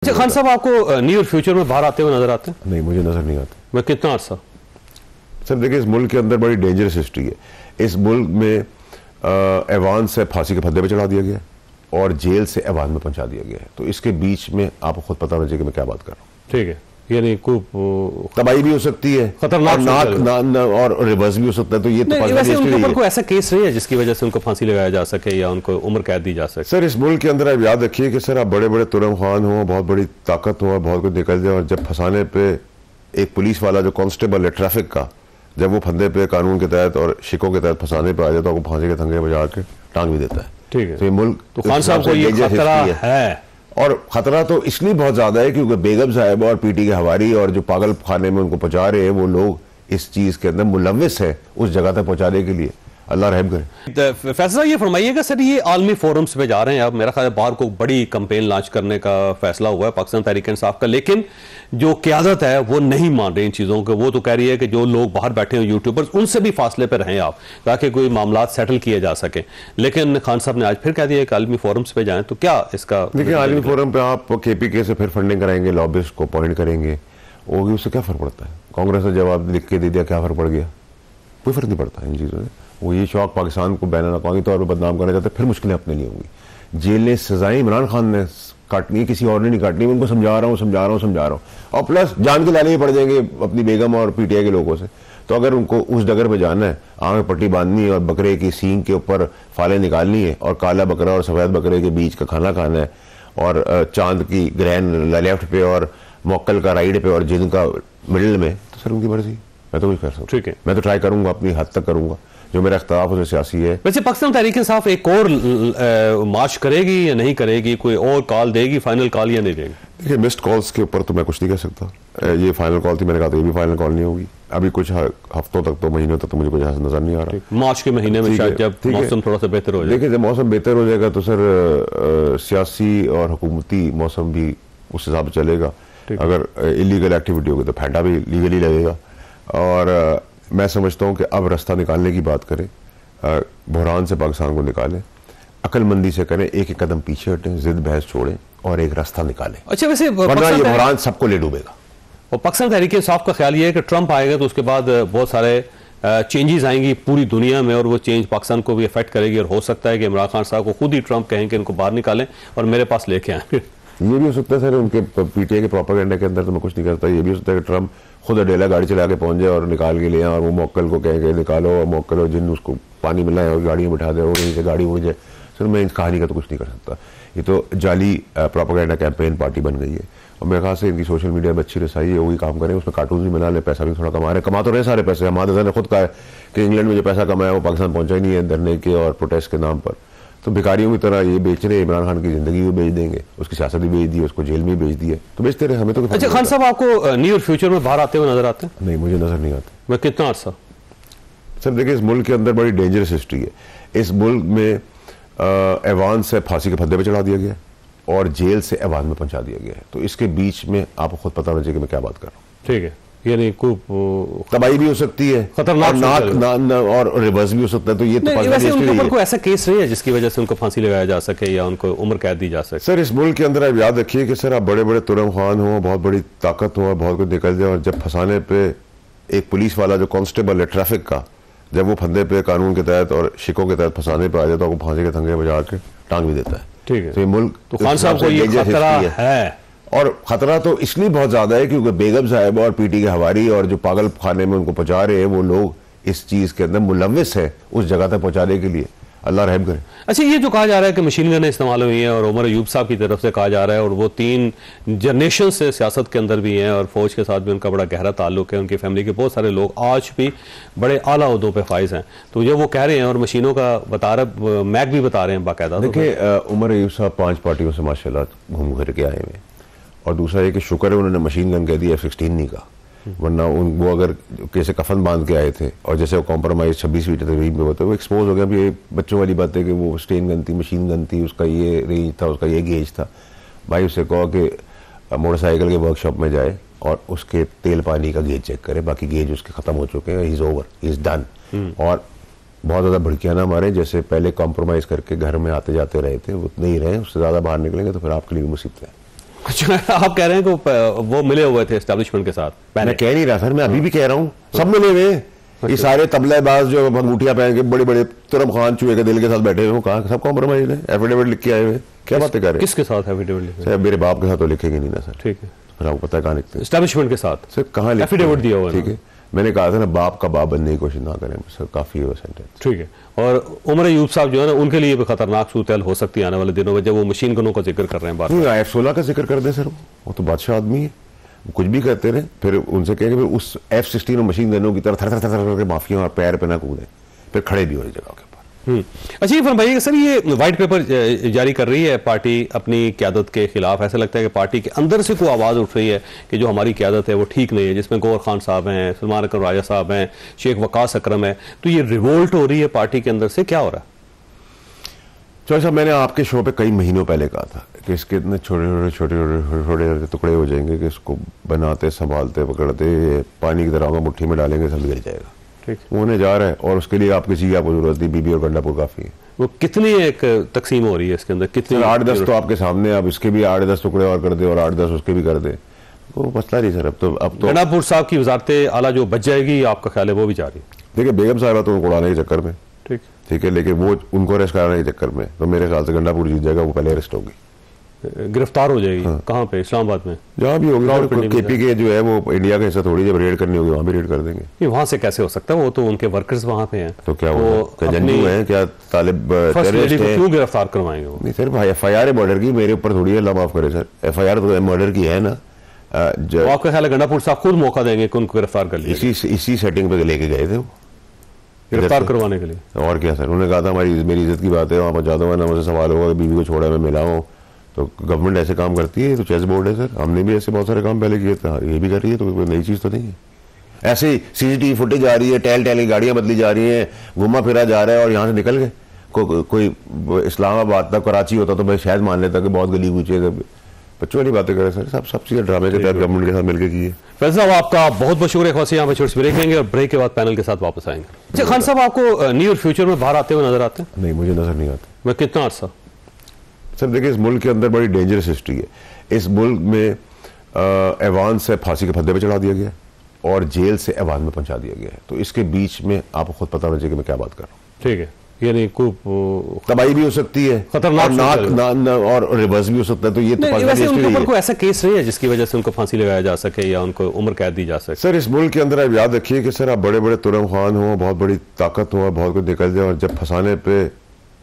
अच्छा खान साहब, आपको नियर फ्यूचर में बाहर आते हुए नजर आते हैं? नहीं, मुझे नजर नहीं आते। मैं कितना अर्सा? सर देखिए, इस मुल्क के अंदर बड़ी डेंजरस हिस्ट्री है। इस मुल्क में ऐवान से फांसी के फंदे पे चढ़ा दिया गया और जेल से ऐवान में पहुंचा दिया गया है। तो इसके बीच में आपको खुद पता होना चाहिए कि मैं क्या बात कर रहा हूँ। ठीक है, यानी तबाही भी हो सकती है, खतरनाक और रिवर्स भी हो सकता है। तो ये वैसे उनके ऊपर कोई ऐसा केस नहीं है जिसकी वजह से उनको फांसी लगाया जा सके या उनको उम्र कैद दी जा सके? सर इस मुल्क के अंदर आप याद रखिए कि सर आप बड़े बड़े तुरम खान हो, बहुत बड़ी ताकत हो, बहुत कुछ निकल जाए, और जब फंसाने पे एक पुलिस वाला जो कांस्टेबल है ट्रैफिक का, जब वो फंदे पे कानून के तहत और शिकों के तहत फंसाने पे आ जाए तो आपको फांसी के थंगे बजा के टांग भी देता है। ठीक है, तो ये मुल्क तो खान साहब को ये खतरा है। और खतरा तो इसलिए बहुत ज्यादा है क्योंकि बेगम साहिबा और पीटी के हवारी और जो पागल खाने में उनको पहुंचा रहे हैं वो लोग इस चीज के अंदर मुलव्विस है उस जगह तक पहुंचाने के लिए। अल्लाह रहम करे। फैसला ये फरमाइएगा सर, ये आलमी फोरम्स पे जा रहे हैं, अब मेरा ख्याल है बाहर को बड़ी कंपेन लॉन्च करने का फैसला हुआ है पाकिस्तान तहरीक इंसाफ का, लेकिन जो क़यादत है वो नहीं मान रही इन चीज़ों को। वो तो कह रही है कि जो लोग बाहर बैठे हैं यूट्यूबर्स, उनसे भी फासले पर रहें आप, ताकि कोई मामला सेटल किए जा सके। लेकिन खान साहब ने आज फिर कह दिया कि आलमी फोरम्स पे जाएं, तो क्या इसका? देखिए, आलमी फोरम पे आप KPK से फिर फंडिंग कराएंगे, लॉबिस्ट को अपॉइंट करेंगे, वो उससे क्या फर्क पड़ता है? कांग्रेस ने जवाब लिख के दे दिया, क्या फर्क पड़ गया? कोई फर्क नहीं पड़ता इन चीज़ों से। वो ये शौक पाकिस्तान को बैन अवी तौर पर बदनाम करना चाहते, फिर मुश्किलें अपने लिए होंगी। जेलें सजाएं इमरान खान ने काटनी है, किसी और ने नहीं काटनी। मैं उनको समझा रहा हूँ और प्लस जान के लाने ही पड़ जाएंगे अपनी बेगम और PTI के लोगों से। तो अगर उनको उस डगर पे जाना है, आंख में पट्टी बांधनी है और बकरे की सींग के ऊपर फाले निकालनी है और काला बकरा और सफेद बकरे के बीच का खाना खाना है और चांद की ग्रहण लेफ्ट पे और मोक्कल का राइट पे और जिन का मिडिल में, तो सर उनकी मर्जी, मैं तो कुछ कर सकता। ठीक है, मैं तो ट्राई करूंगा, अपनी हद तक करूंगा। जो मेरा इख्तिलाफ है सियासी है। वैसे पाकिस्तान तहरीक इंसाफ एक और मार्च करेगी या नहीं करेगी? कोई और कॉल देगी, फाइनल कॉल या नहीं देगी? देखिए, मिस्ड कॉल्स के ऊपर तो मैं कुछ नहीं कह सकता। ये फाइनल कॉल थी, मैंने कहा था ये भी फाइनल कॉल नहीं होगी। अभी कुछ हफ्तों तक तो महीनों तक तो मुझे कुछ नजर नहीं आ रहा। मार्च के महीने में शायद जब मौसम थोड़ा सा बेहतर हो जाए। देखिए, जब मौसम बेहतर हो जाएगा तो सर सियासी और हुकूमती मौसम भी उस हिसाब से चलेगा। अगर इलीगल एक्टिविटी होगी तो फैंटा भी लीगली लगेगा। और मैं समझता हूँ कि अब रास्ता निकालने की बात करें, बहरान से पाकिस्तान को निकालें, अक्लमंदी से करें, एक एक कदम पीछे हटें, जिद बहस छोड़ें और एक रास्ता निकालें। अच्छा, वैसे वरना ये बहरान सबको ले डूबेगा। और पाकिस्तान तहरीक इंसाफ का ख्याल ये है कि ट्रंप आएगा तो उसके बाद बहुत सारे चेंजेस आएंगी पूरी दुनिया में और वो चेंज पाकिस्तान को भी अफेक्ट करेगी और हो सकता है कि इमरान खान साहब को खुद ही ट्रंप कहें कि इनको बाहर निकालें और मेरे पास लेके आए। ये भी हो सकता है सर, उनके PTI के प्रोपेगेंडा के अंदर तो मैं कुछ नहीं करता। ये भी हो सकता है कि ट्रंप खुद अडेला गाड़ी चला के पहुंच जाए और निकाल के ले आए और वो मोक्कल को कह के निकालो और मोक्कल और जिन उसको पानी मिला है और गाड़ी में बिठा दे और वहीं से गाड़ी उड़ जाए। सर मैं इस कहानी का तो कुछ नहीं कर सकता। ये तो जाली प्रोपेगेंडा कैंपेन पार्टी बन गई है और मेरे ख्याल से इनकी सोशल मीडिया में अच्छी रसाई है, वही काम करें, उसमें कार्टून भी बना ले, पैसा भी थोड़ा कमा रहे, कमा तो रहे सारे पैसे। हमारे ने खुद कहा है कि इंग्लैंड में जो पैसा कमाया वो पाकिस्तान पहुंचा ही नहीं है धरने के और प्रोटेस्ट के नाम पर। तो भिखारियों की तरह ये बेच रहे, इमरान खान की जिंदगी भी बेच देंगे, उसकी सियासत भी बेच दी, उसको जेल में बेच दिया, तो बेचते रहे, हमें तो। अच्छा खान साहब, आपको नियर फ्यूचर में बाहर आते हुए नजर आते हैं? नहीं, मुझे नजर नहीं आते। मैं कितना अर्सा? सर देखिए, इस मुल्क के अंदर बड़ी डेंजरस हिस्ट्री है। इस मुल्क में ऐवान से फांसी के फंदे पे चढ़ा दिया गया और जेल से ऐवान में पहुंचा दिया गया है। तो इसके बीच में आपको खुद पता होना चाहिए कि मैं क्या बात कर रहा हूँ। ठीक है, यानी तबाही भी हो सकती है, खतरनाक और रिवर्स भी हो सकता है। तो ये तो वैसे उनके ऊपर कोई ऐसा केस नहीं है जिसकी वजह से उनको फांसी लगाया जा सके या उनको उम्र कैद दी जा सके? सर इस मुल्क के अंदर आप याद रखिए कि सर आप बड़े बड़े तुरम खान हो, बहुत बड़ी ताकत हो, बहुत कुछ निकल जाए, और जब फंसाने पे एक पुलिस वाला जो कांस्टेबल है ट्रैफिक का, जब वो फंदे पे कानून के तहत और शिकों के तहत फंसाने पे आ जाए तो आपको फांसी के थंगे बजा के टांग भी देता है। ठीक है, तो ये मुल्क तो खान साहब को ये खतरा है। और खतरा तो इसलिए बहुत ज्यादा है क्योंकि बेगम साहिबा और PTI के हवारी और जो पागल खाने में उनको पहुंचा रहे हैं वो लोग इस चीज के अंदर मुलव्विस है उस जगह तक पहुंचाने के लिए। अल्लाह रहम करे। अच्छा, ये जो कहा जा रहा है कि मशीन गन इस्तेमाल हुई है और उमर अयूब साहब की तरफ से कहा जा रहा है, और वो 3 जनरेशन से सियासत के अंदर भी हैं और फौज के साथ भी उनका बड़ा गहरा ताल्लुक है, उनकी फैमिली के बहुत सारे लोग आज भी बड़े आला ओहदों पे फाइज हैं, तो ये वो कह रहे हैं और मशीनों का बता रहे, मैक भी बता रहे हैं बाकायदा। देखिए, उमर अयूब साहब 5 पार्टियों से माशाल्लाह घूम फिर के आए हुए, और दूसरा ये कि शुक्र है उन्होंने मशीन गन कह दी, F-16 नहीं कहा, वरना वो अगर कैसे कफन बांध के आए थे और जैसे वो कॉम्प्रोमाइज 26 फीट तकरीब में होते वो एक्सपोज हो गया। अभी ये बच्चों वाली बात है कि वो स्टेन गन थी, मशीन गन थी, उसका ये रेंज था, उसका ये गेज था। भाई उससे कहो कि मोटरसाइकिल के वर्कशॉप में जाए और उसके तेल पानी का गेज चेक करे, बाकी गेज उसके खत्म हो चुके हैं, he is over, he is done. और बहुत ज़्यादा भड़कियाँ ना मारे, जैसे पहले कॉम्प्रोमाइज़ करके घर में आते जाते रहे थे उतने ही रहे, उससे ज़्यादा बाहर निकलेंगे तो फिर आपके लिए मुसीबत है। आप कह रहे हैं कि वो मिले हुए थे एस्टेब्लिशमेंट के साथ। मैं कह नहीं रहा सर, मैं अभी भी कह रहा हूँ सब मिले हुए। ये सारे तबलेबाज जो अंगूठियां पहन के बड़े बड़े तुरम खान चूहे के दिल के साथ बैठे हुए, कहा सब कॉम्प्रोमाइज है, एफिडेविट लिख के आए हुए, क्या बातें कर रहे हैं? किसके साथ एफिडेविट लिखे? सर मेरे बाप के साथ तो लिखेंगे नहीं ना सर। ठीक है, सर आपको पता है कहाँ लिखते हैं? एस्टेब्लिशमेंट के साथ सर कहाँ एफिडेविट दिया हुआ है? ठीक है, मैंने कहा था ना बाप का बाप बनने की कोशिश ना करें सर, काफी है वो सेंटेंस। ठीक है, और उमर अयूब साहब जो है ना, उनके लिए भी खतरनाक सूरत हो सकती है आने वाले दिनों में, जब वो मशीन गनों का जिक्र कर रहे हैं। बात F-16 का जिक्र कर दें सर, वो तो बादशाह आदमी है, कुछ भी करते रहे, फिर उनसे कहेंगे फिर उस F-16 और मशीन गनों की तरह थर थर थर करके माफिया और पैर पे ना कूदे, फिर खड़े भी हो जगह के ऊपर। अच्छा, ये फरमाइएगा सर, ये व्हाइट पेपर जारी कर रही है पार्टी अपनी क़यादत के खिलाफ। ऐसा लगता है कि पार्टी के अंदर से कोई आवाज़ उठ रही है कि जो हमारी क़यादत है वो ठीक नहीं है, जिसमें गौहर खान साहब हैं, सलमान अकरम राजा साहब हैं, शेख वकास अकरम है, तो ये रिवोल्ट हो रही है पार्टी के अंदर से, क्या हो रहा है? चौधरी साहब, मैंने आपके शो पे कई महीनों पहले कहा था कि इसके इतने छोटे छोटे टुकड़े हो जाएंगे कि इसको बनाते संभालते पकड़ते पानी की तरह होगा, मुट्ठी में डालेंगे सब गिर जाएगा। ठीक, होने जा रहा है, और उसके लिए आप किसी की आपको जरूरत नहीं, बीबी और गंडापुर काफी है। वो कितनी एक तकसीम हो रही है इसके अंदर? कितनी? 8-10 तो आपके सामने, आप इसके भी 8-10 टुकड़े और कर दे और 8-10 उसके भी कर दे, वो मसला नहीं सर। अब तो गंडापुर साहब की वजारत आला जो बच जाएगी, आपका ख्याल है वो भी जा रही? देखिए, बेगम साहिबा तो उनको उड़ाने के चक्कर में, ठीक है, लेकिन वो उनको अरेस्ट कराने के चक्कर में तो मेरे ख्याल से गंडापुर जीत जाएगा, वो पहले अरेस्ट होगी, गिरफ्तार हो जाएगी। हाँ। कहाँ पे? इस्लामाबाद में? जहाँ भी होगी। केपी के जो है वो इंडिया का हिस्सा थोड़ी, जब रेड करनी होगी वहाँ भी रेड कर देंगे। वहाँ से कैसे हो सकता है? वो तो उनके वर्कर्स वहाँ पे हैं। तो क्या वो जंजू हैं क्या? तालिब टेररिस्ट हैं? क्यों गिरफ्तार करवाएंगे वो? नहीं सर, FIR है मर्डर की, मेरे ऊपर थोड़ी है, अल्लाह माफ करे सर, FIR तो मर्डर की है ना। आपका ख्याल है गंडापुर साहब खुद मौका देंगे कि उनको गिरफ्तार कर लिया? इसी सेटिंग पे लेके गए थे वो गिरफ्तार करवाने के लिए। और क्या सर, उन्होंने कहा था मेरी इज्जत की बात है, वहाँ पहुंचा दूंगा ना, मुझसे सवाल होगा कि बीवी को छोड़ा मैं मिला हूँ। तो गवर्नमेंट ऐसे काम करती है, तो चेस बोर्ड है सर, हमने भी ऐसे बहुत सारे काम पहले किए थे, ये भी कर रही है, तो कोई नई चीज तो नहीं है। ऐसे ही CCTV फुटेज आ रही है, टहल की गाड़ियां बदली जा रही हैं, घुमा फिरा जा रहा है, और यहाँ से निकल गए। कोई इस्लामाबाद तक कराची होता तो मैं शायद मान लेता कि बहुत गली कूचे, बच्चों वाली बातें करे सर, सब चीजें ड्रामे के तहत गवर्नमेंट के साथ मिलकर की है। फैज़ल साहब, आपका बहुत बहुत शुक्रिया। खासी यहाँ पे छोटी ब्रेक लेंगे और ब्रेक के बाद पैनल के साथ वापस आएंगे। अच्छा खान साहब, आपको नियर फ्यूचर में बाहर आते हुए नजर आते हैं? नहीं, मुझे नजर नहीं आते। मैं कितना अर्सा? सर देखिए, इस मुल्क के अंदर बड़ी डेंजरस हिस्ट्री है। इस मुल्क में ऐवान से फांसी के फंदे पे चढ़ा दिया गया और जेल से ऐवान में पहुंचा दिया गया है, तो इसके बीच में आपको खुद पता होना चाहिए कि मैं क्या बात कर रहा हूँ। ठीक है, यानी तबाही भी हो सकती है, खतरनाक और रिवर्स भी हो सकता है। तो ये तो वैसे उनके ऊपर कोई ऐसा केस नहीं है जिसकी वजह से उनको फांसी लगाया जा सके या उनको उम्र कैद दी जा सके? सर इस मुल्क के अंदर आप याद रखिए कि सर आप बड़े बड़े तुरम खान हो, बहुत बड़ी ताकत हो, बहुत कुछ निकल जाए, और जब फंसाने पे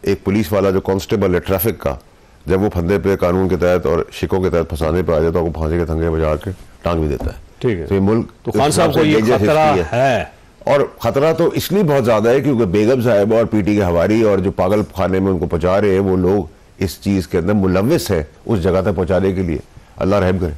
एक पुलिस वाला जो कांस्टेबल है ट्रैफिक का, जब वो फंदे पे कानून के तहत और शिकों के तहत फंसाने पे आ जाए तो आपको फांसी के थंगे बजा के टांग भी देता है। ठीक है, तो ये मुल्क तो खान साहब को ये खतरा है, और खतरा तो इसलिए बहुत ज्यादा है क्योंकि बेगम साहब और पीटी के हवारी और जो पागल खाने में उनको पहुंचा रहे हैं वो लोग इस चीज के अंदर मुलव्विस है, उस जगह तक पहुंचाने के लिए। अल्लाह रहम करे।